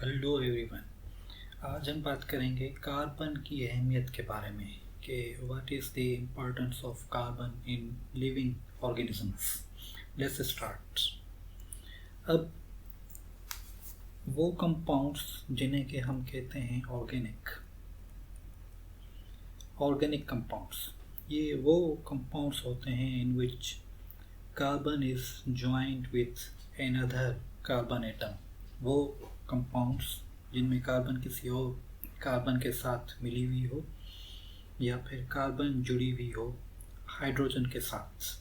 Hello everyone. आज हम बात करेंगे कार्बन की अहमियत के बारे में कि what is the importance of carbon in living organisms. Let's start. अब वो कंपाउंड्स जिन्हें कि हम कहते हैं ऑर्गेनिक कंपाउंड्स, ये वो कंपाउंड्स होते हैं in which carbon is joint with another carbon atom. वो कंपाउंड्स जिनमें कार्बन किसी और कार्बन के साथ मिली हुई हो या फिर कार्बन जुड़ी हुई हो हाइड्रोजन के साथ,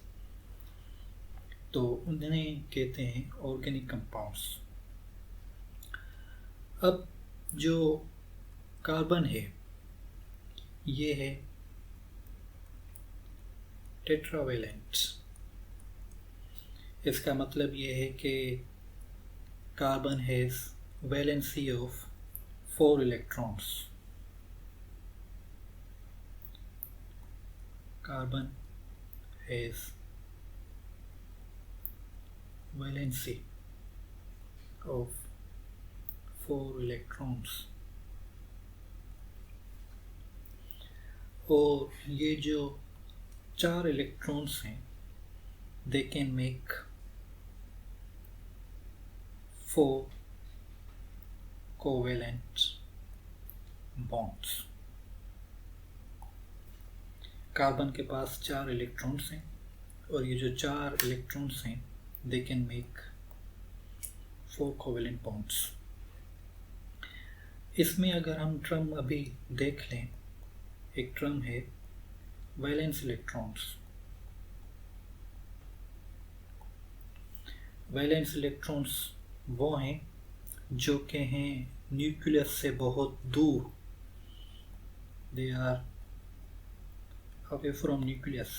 तो उन्हें कहते हैं ऑर्गेनिक कंपाउंड्स। अब जो कार्बन है ये है टेट्रावेलेंट। इसका मतलब ये है कि carbon has valency of 4 electrons. Carbon has valency of 4 electrons. और ये जो 4 इलेक्ट्रॉन्स हैं they can make 4 covalent bonds. Carbon के पास 4 इलेक्ट्रॉन्स हैं और ये जो 4 इलेक्ट्रॉन्स हैं they can make 4 covalent bonds. इसमें अगर हम टर्म अभी देख लें, एक टर्म है वैलेंस इलेक्ट्रॉन्स। वैलेंस इलेक्ट्रॉन्स वो हैं जो कि हैं न्यूक्लियस से बहुत दूर, they are away from nucleus.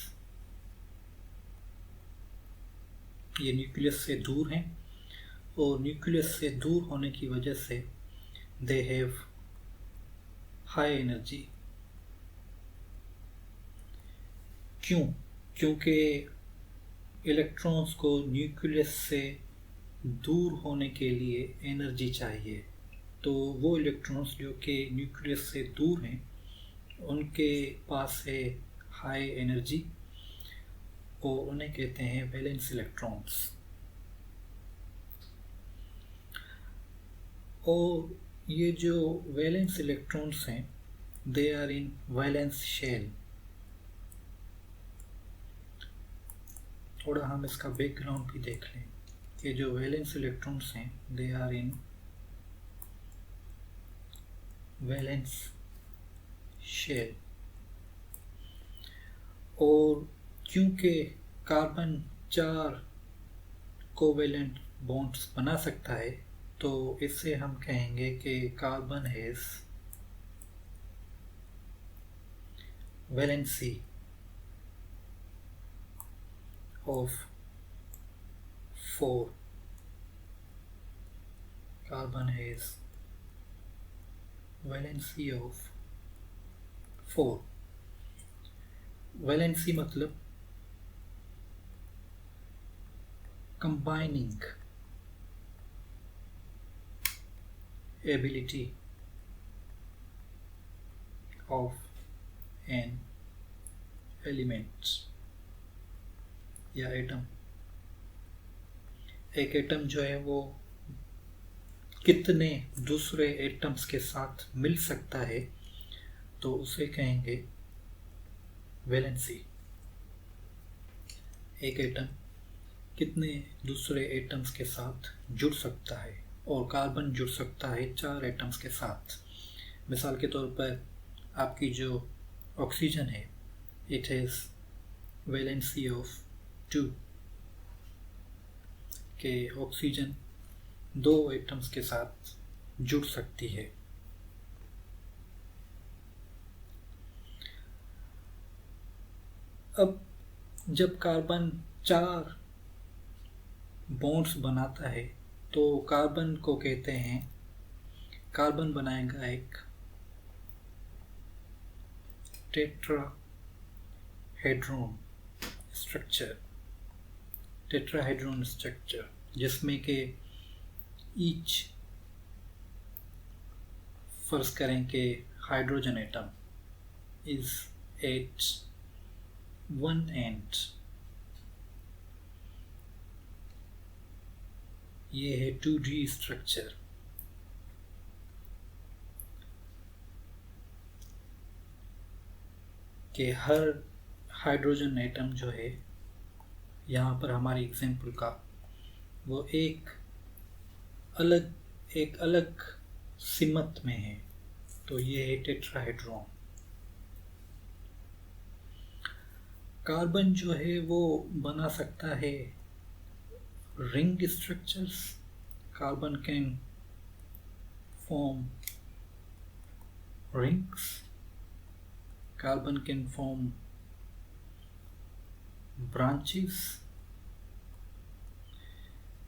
ये न्यूक्लियस से दूर हैं और न्यूक्लियस से दूर होने की वजह से दे हैव हाई एनर्जी। क्यों? क्योंकि इलेक्ट्रॉन्स को न्यूक्लियस से दूर होने के लिए एनर्जी चाहिए। तो वो इलेक्ट्रॉन्स जो कि न्यूक्लियस से दूर हैं उनके पास है हाई एनर्जी और उन्हें कहते हैं वैलेंस इलेक्ट्रॉन्स। और ये जो वैलेंस इलेक्ट्रॉन्स हैं they are in valence shell. थोड़ा हम इसका बैकग्राउंड भी देख लें। ये जो वैलेंस इलेक्ट्रॉन्स हैं they are in valence shell. और क्योंकि कार्बन 4 कोवेलेंट बॉन्ड्स बना सकता है तो इससे हम कहेंगे कि carbon has valency of 4. Carbon has valency of 4. Valency मतलब combining ability of an element या एटम। एक एटम जो है वो कितने दूसरे एटम्स के साथ मिल सकता है तो उसे कहेंगे वैलेंसी। एक एटम कितने दूसरे एटम्स के साथ जुड़ सकता है, और कार्बन जुड़ सकता है 4 एटम्स के साथ। मिसाल के तौर पर आपकी जो ऑक्सीजन है इट हैज़ वैलेंसी ऑफ 2 के ऑक्सीजन 2 एटम्स के साथ जुड़ सकती है। अब जब कार्बन 4 बॉन्ड्स बनाता है तो कार्बन को कहते हैं, कार्बन बनाएगा एक टेट्राहेड्रॉन स्ट्रक्चर जिसमें के ईच फर्ज करें कि hydrogen atom is at one end, ये है 2D स्ट्रक्चर। कि हर हाइड्रोजन एटम जो है यहाँ पर हमारी एग्जाम्पल का, वो एक अलग सिमत में है। तो ये है टेट्राहेड्रॉन। कार्बन जो है वो बना सकता है ring structures. Carbon can form rings, carbon can form branches,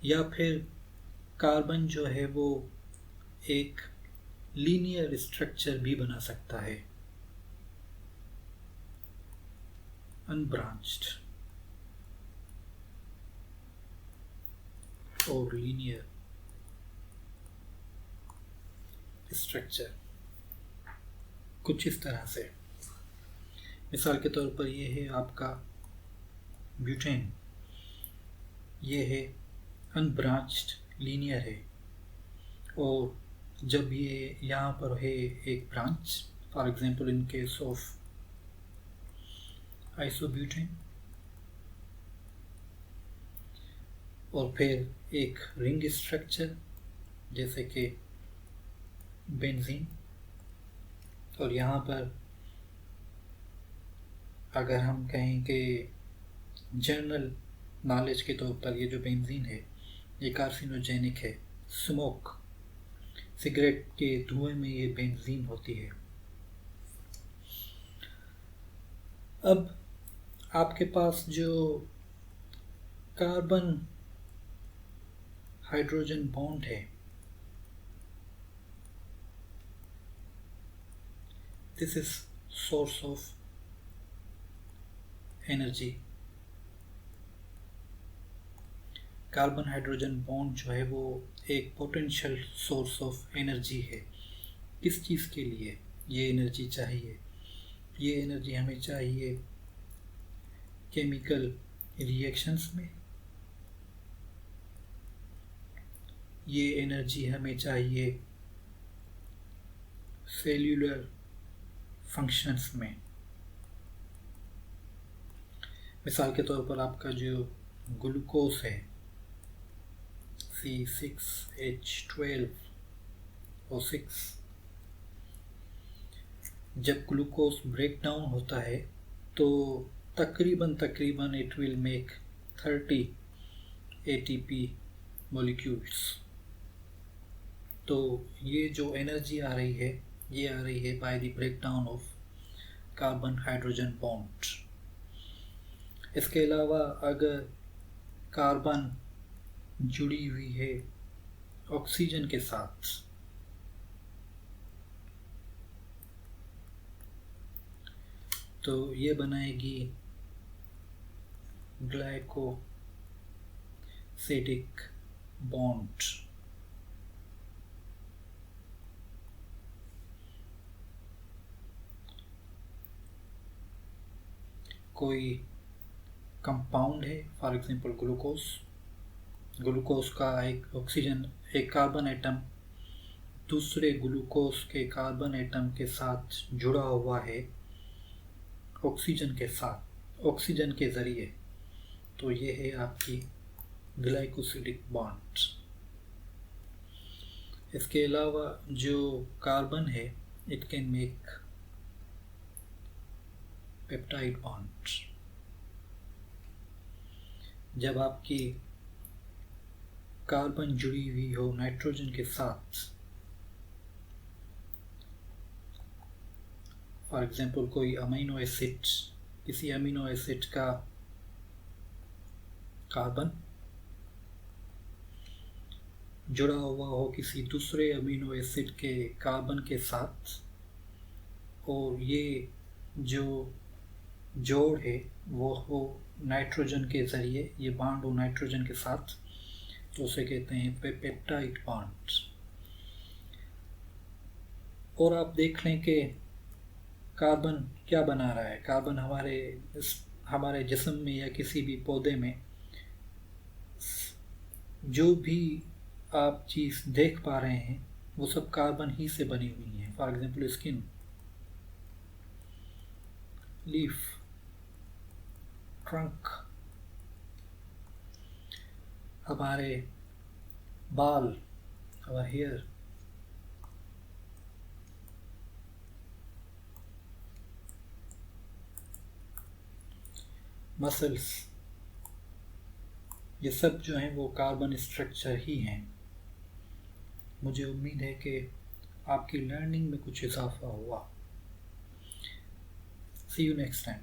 या फिर कार्बन जो है वो एक लीनियर स्ट्रक्चर भी बना सकता है, अनब्रांच्ड और लीनियर स्ट्रक्चर कुछ इस तरह से। मिसाल के तौर पर ये है आपका ब्यूटेन, ये है अनब्रांच्ड लीनियर है, और जब ये यहाँ पर है एक branch, for example in case of isobutane, और फिर एक रिंग स्ट्रक्चर जैसे कि बेंजीन, और यहाँ पर अगर हम कहें कि जनरल नॉलेज के तौर पर ये जो बेंजीन है ये कार्सिनोजेनिक है, स्मोक, सिगरेट के धुएं में ये बेंजीन होती है। अब आपके पास जो कार्बन हाइड्रोजन बॉन्ड है, this is source of energy. Carbon hydrogen bond जो है वो एक पोटेंशियल सोर्स ऑफ एनर्जी है। किस चीज़ के लिए ये एनर्जी चाहिए? ये एनर्जी हमें चाहिए केमिकल रिएक्शंस में, ये एनर्जी हमें चाहिए सेल्यूलर फंक्शंस में। मिसाल के तौर पर आपका जो ग्लूकोज है C6H12O6, जब ग्लूकोज ब्रेक डाउन होता है तो तकरीबन it will make 30 ATP molecules. तो ये जो एनर्जी आ रही है ये आ रही है by the break down of carbon hydrogen bond. इसके अलावा अगर कार्बन जुड़ी हुई है ऑक्सीजन के साथ, तो ये बनाएगी ग्लाइकोसिडिक बॉन्ड। कोई कंपाउंड है, फॉर एग्जांपल ग्लूकोज का एक कार्बन एटम दूसरे ग्लूकोज के कार्बन एटम के साथ जुड़ा हुआ है ऑक्सीजन के साथ, ऑक्सीजन के ज़रिए, तो ये है आपकी ग्लाइकोसिडिक बॉन्ड। इसके अलावा जो कार्बन है it can make peptide bond. जब आपकी कार्बन जुड़ी हुई हो नाइट्रोजन के साथ, फॉर एग्जांपल कोई अमीनो एसिड, किसी अमीनो एसिड का कार्बन जुड़ा हुआ हो किसी दूसरे अमीनो एसिड के कार्बन के साथ, और ये जो जोड़ है वो हो नाइट्रोजन के ज़रिए, ये बॉन्ड हो नाइट्रोजन के साथ, तो उसे कहते हैं पेप्टाइड बॉन्ड। और आप देख लें कि कार्बन क्या बना रहा है। कार्बन हमारे जिस्म में या किसी भी पौधे में जो भी आप चीज़ देख पा रहे हैं वो सब कार्बन ही से बनी हुई है। For example skin, leaf, trunk, हमारे बाल, हमारा हेयर, मसल्स, ये सब जो हैं वो कार्बन स्ट्रक्चर ही हैं। मुझे उम्मीद है कि आपकी लर्निंग में कुछ इजाफा हुआ। सी यू नेक्स्ट टाइम।